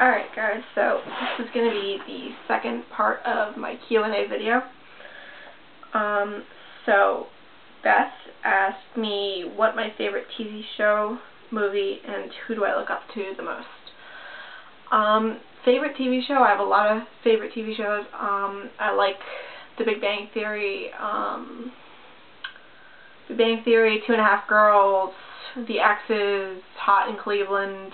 Alright guys, so this is going to be the second part of my Q&A video. So Beth asked me what my favorite TV show, movie, and who do I look up to the most. Favorite TV show, I have a lot of favorite TV shows. I like The Big Bang Theory, Two and a Half Girls, The Exes, Hot in Cleveland.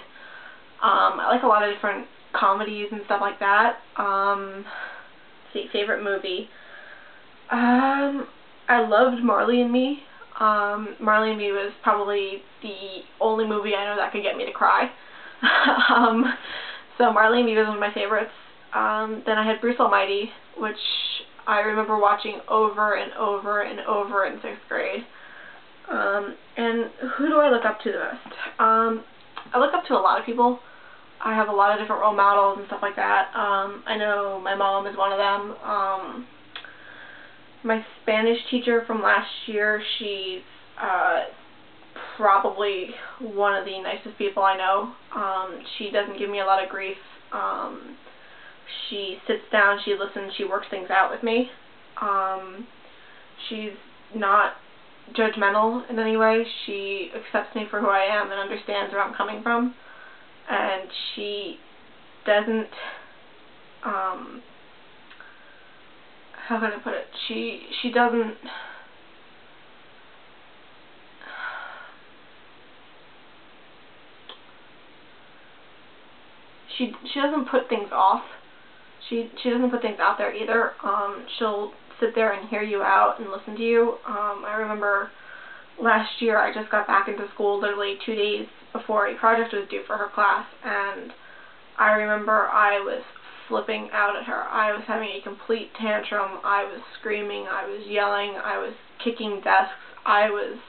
I like a lot of different comedies and stuff like that. Let's see, favorite movie. I loved Marley and Me. Marley and Me was probably the only movie I know that could get me to cry. So Marley and Me was one of my favorites. Then I had Bruce Almighty, which I remember watching over and over and over in 6th grade. And who do I look up to the most? I look up to a lot of people. I have a lot of different role models and stuff like that. I know my mom is one of them. My Spanish teacher from last year, she's probably one of the nicest people I know. She doesn't give me a lot of grief. She sits down, she listens, she works things out with me. She's not judgmental in any way. She accepts me for who I am and understands where I'm coming from. And she doesn't, how can I put it? She doesn't, she doesn't put things off. She doesn't put things out there either. She'll sit there and hear you out and listen to you. I remember last year I just got back into school literally 2 days before a project was due for her class, and I remember I was flipping out at her. I was having a complete tantrum. I was screaming, I was yelling, I was kicking desks. I was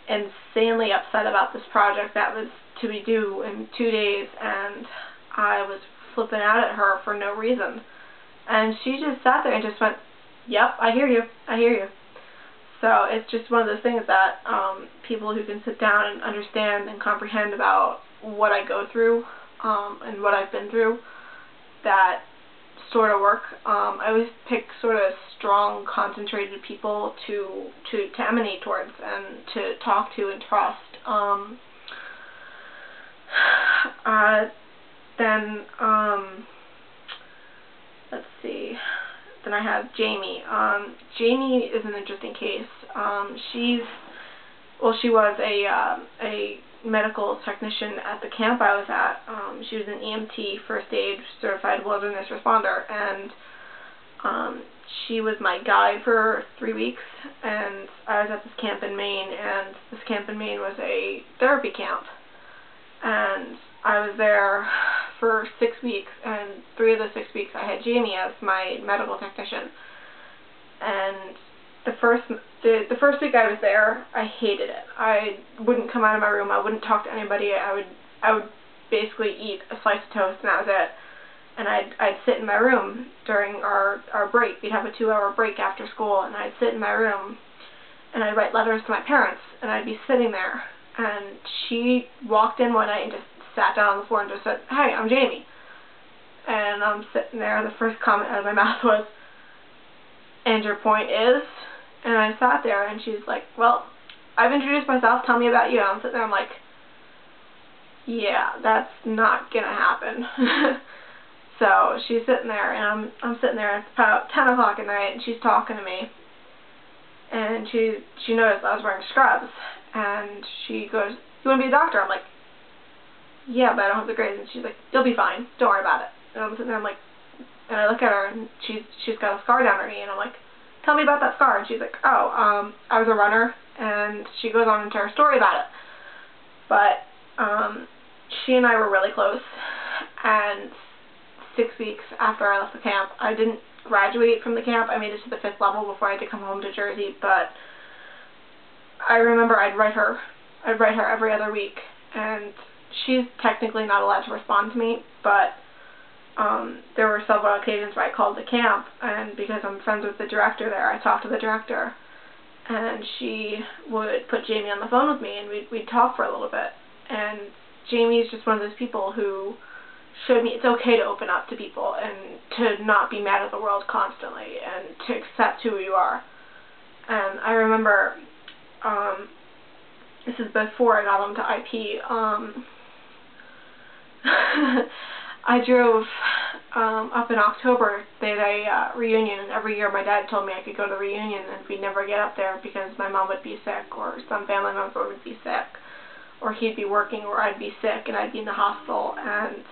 insanely upset about this project that was to be due in 2 days, and I was flipping out at her for no reason. And she just sat there and just went, "Yep, I hear you, I hear you." So it's just one of those things that people who can sit down and understand and comprehend about what I go through and what I've been through, that sort of work. I always pick sort of strong, concentrated people to emanate towards and to talk to and trust. Let's see. Then I have Jamie. Jamie is an interesting case. She was a medical technician at the camp I was at. She was an EMT, first aid certified wilderness responder, and she was my guide for 3 weeks. And I was at this camp in Maine, and this camp in Maine was a therapy camp. And I was there for 6 weeks, and 3 of the 6 weeks I had Jamie as my medical technician. And the first week I was there, I hated it. I wouldn't come out of my room. I wouldn't talk to anybody. I would basically eat a slice of toast, and that was it. And I'd sit in my room during our break. We'd have a 2-hour break after school, and I'd sit in my room and I'd write letters to my parents, and I'd be sitting there. And she walked in one night and just sat down on the floor and just said, "Hey, I'm Jamie." And I'm sitting there, the first comment out of my mouth was, "And your point is?" And I sat there, and she's like, "Well, I've introduced myself, tell me about you." And I'm sitting there, I'm like, yeah, that's not gonna happen. So she's sitting there, and I'm sitting there, it's about 10 o'clock at night, and she's talking to me. And she noticed I was wearing scrubs, and she goes, "You want to be a doctor?" I'm like, "Yeah, but I don't have the grades." And she's like, "You'll be fine, don't worry about it." And I'm sitting there, I'm like, and I look at her, and she's got a scar down her knee, and I'm like, "Tell me about that scar." And she's like, "Oh, I was a runner," and she goes on into her story about it. But she and I were really close, and 6 weeks after I left the camp, I didn't graduate from the camp. I made it to the 5th level before I had to come home to Jersey, but I remember I'd write her every other week, and she's technically not allowed to respond to me, but there were several occasions where I called the camp, and because I'm friends with the director there, I talked to the director, and she would put Jamie on the phone with me, and we'd talk for a little bit. And Jamie's just one of those people who, showed me it's okay to open up to people and to not be mad at the world constantly and to accept who you are. And I remember, this is before I got onto IP, I drove up in October. They had a reunion, and every year my dad told me I could go to the reunion and we'd never get up there because my mom would be sick or some family member would be sick or he'd be working or I'd be sick and I'd be in the hospital. And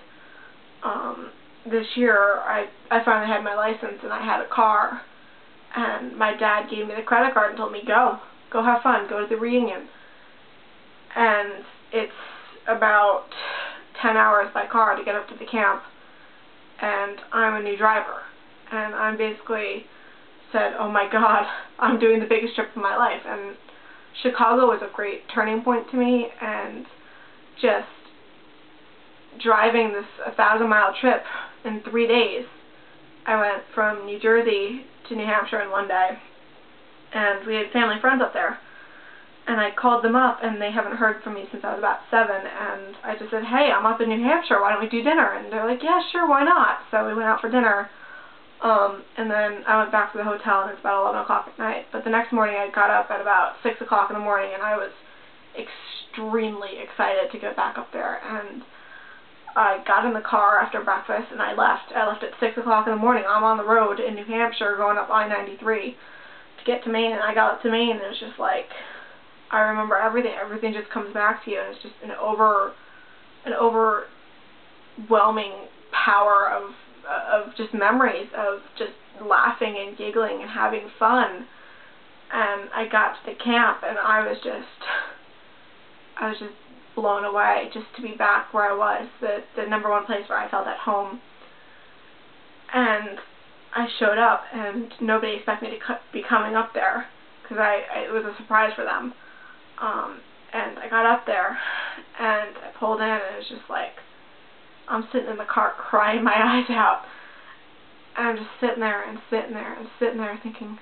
this year I finally had my license and I had a car, and my dad gave me the credit card and told me, go have fun, go to the reunion. And it's about 10 hours by car to get up to the camp, and I'm a new driver, and I'm basically said, oh my god, I'm doing the biggest trip of my life. And Chicago was a great turning point to me, and just driving this 1,000-mile trip in 3 days. I went from New Jersey to New Hampshire in one day, and we had family friends up there. And I called them up, and they haven't heard from me since I was about 7, and I just said, hey, I'm up in New Hampshire, why don't we do dinner? And they're like, yeah, sure, why not? So we went out for dinner, and then I went back to the hotel, and it's about 11 o'clock at night. But the next morning I got up at about 6 o'clock in the morning, and I was extremely excited to get back up there. And I got in the car after breakfast, and I left. I left at 6 o'clock in the morning. I'm on the road in New Hampshire going up I-93 to get to Maine, and I got up to Maine, and it was just like, I remember everything just comes back to you, and it's just an overwhelming power of just memories of just laughing and giggling and having fun. And I got to the camp, and I was just blown away just to be back where I was, the number one place where I felt at home. And I showed up, and nobody expected me to be coming up there because it was a surprise for them. And I got up there, and I pulled in, and it was just like, I'm sitting in the car crying my eyes out. And I'm just sitting there and sitting there and sitting there thinking,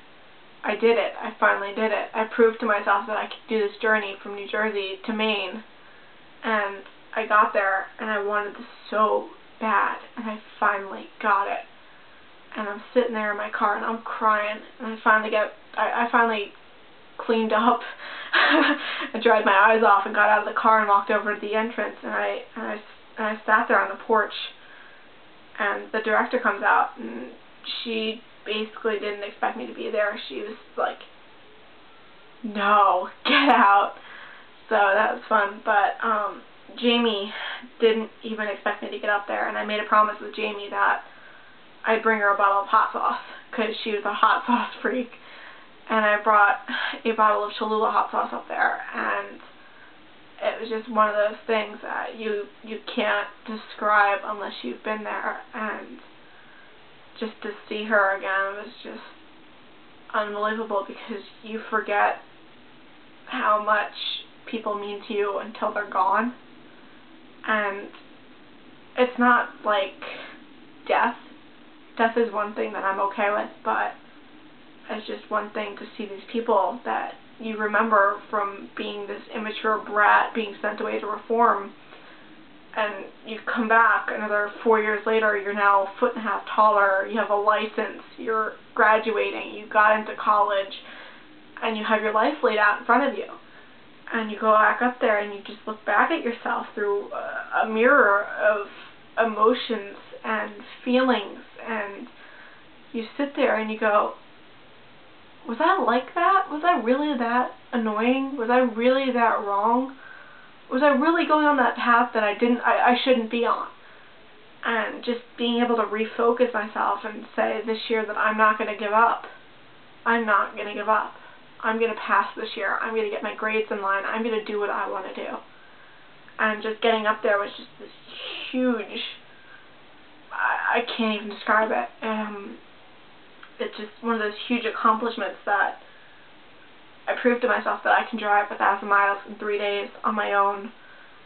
I did it. I finally did it. I proved to myself that I could do this journey from New Jersey to Maine. And I got there, and I wanted this so bad, and I finally got it. And I'm sitting there in my car, and I'm crying, and I finally cleaned up and dried my eyes off and got out of the car and walked over to the entrance, and I sat there on the porch, and the director comes out, and she basically didn't expect me to be there. She was like, no, get out. So that was fun. But Jamie didn't even expect me to get up there, and I made a promise with Jamie that I'd bring her a bottle of hot sauce because she was a hot sauce freak. And I brought a bottle of Cholula hot sauce up there, and it was just one of those things that you can't describe unless you've been there. And just to see her again was just unbelievable, because you forget how much people mean to you until they're gone. And it's not like death. Death is one thing that I'm okay with, but it's just one thing to see these people that you remember from being this immature brat being sent away to reform, and you come back another 4 years later, you're now a 1.5 feet taller, you have a license, you're graduating, you got into college, and you have your life laid out in front of you. And you go back up there and you just look back at yourself through a mirror of emotions and feelings, and you sit there and you go, was I like that? Was I really that annoying? Was I really that wrong? Was I really going on that path that I shouldn't be on? And just being able to refocus myself and say this year that I'm not going to give up. I'm not going to give up. I'm going to pass this year. I'm going to get my grades in line. I'm going to do what I want to do. And just getting up there was just this huge, I can't even describe it. It's just one of those huge accomplishments that I proved to myself that I can drive 1,000 miles in 3 days on my own.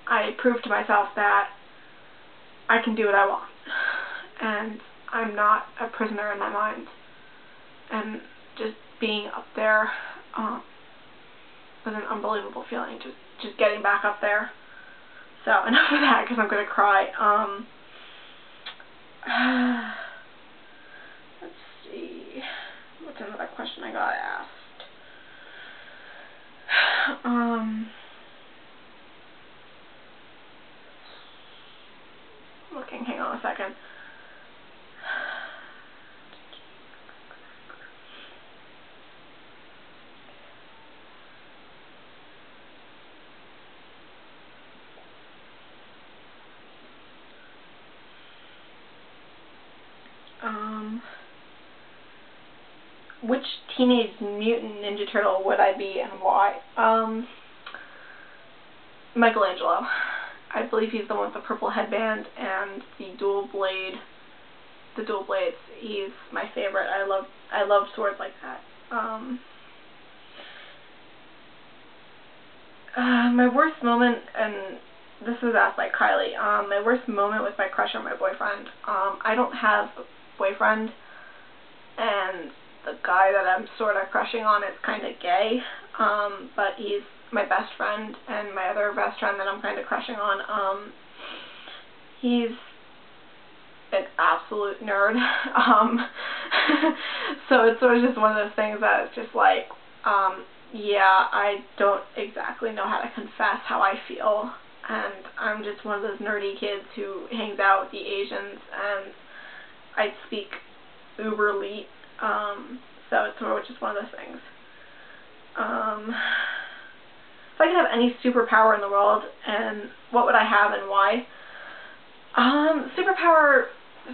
I proved to myself that I can do what I want. And I'm not a prisoner in my mind. And just being up there was an unbelievable feeling, just getting back up there. So enough of that, because I'm going to cry. Let's see. What's another question I got asked? Looking, hang on a second. Which Teenage Mutant Ninja Turtle would I be and why? Michelangelo. I believe he's the one with the purple headband and the dual blades. He's my favorite. I love swords like that. My worst moment, and this was asked by Kylie, my worst moment with my crush on my boyfriend. I don't have a boyfriend, and the guy that I'm sort of crushing on is kind of gay, but he's my best friend, and my other best friend that I'm kind of crushing on, he's an absolute nerd. So it's sort of just one of those things that it's just like, yeah, I don't exactly know how to confess how I feel, and I'm just one of those nerdy kids who hangs out with the Asians, and I speak uber elite, so it's sort of just one of those things. If I could have any superpower in the world, and what would I have and why? Superpower,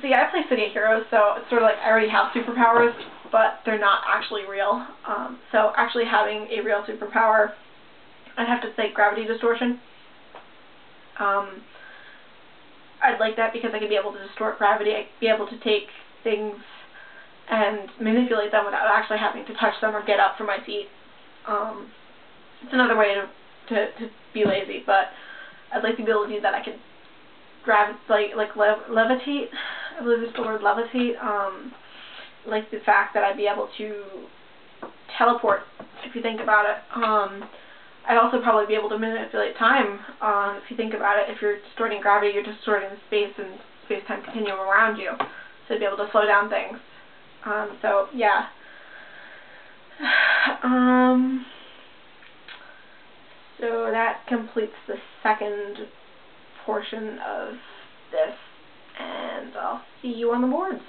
see, I play City of Heroes, so it's sort of like I already have superpowers, but they're not actually real. So actually having a real superpower, I'd have to say gravity distortion. I'd like that because I could be able to distort gravity. I'd be able to take things and manipulate them without actually having to touch them or get up from my seat. It's another way to be lazy, but I'd like to be able to do that. I could levitate. I believe it's the word levitate. Like the fact that I'd be able to teleport, if you think about it. I'd also probably be able to manipulate time, if you think about it. If you're distorting gravity, you're distorting the space and space-time continuum around you. So you'd be able to slow down things. So, yeah. So that completes the second portion of this, and I'll see you on the boards.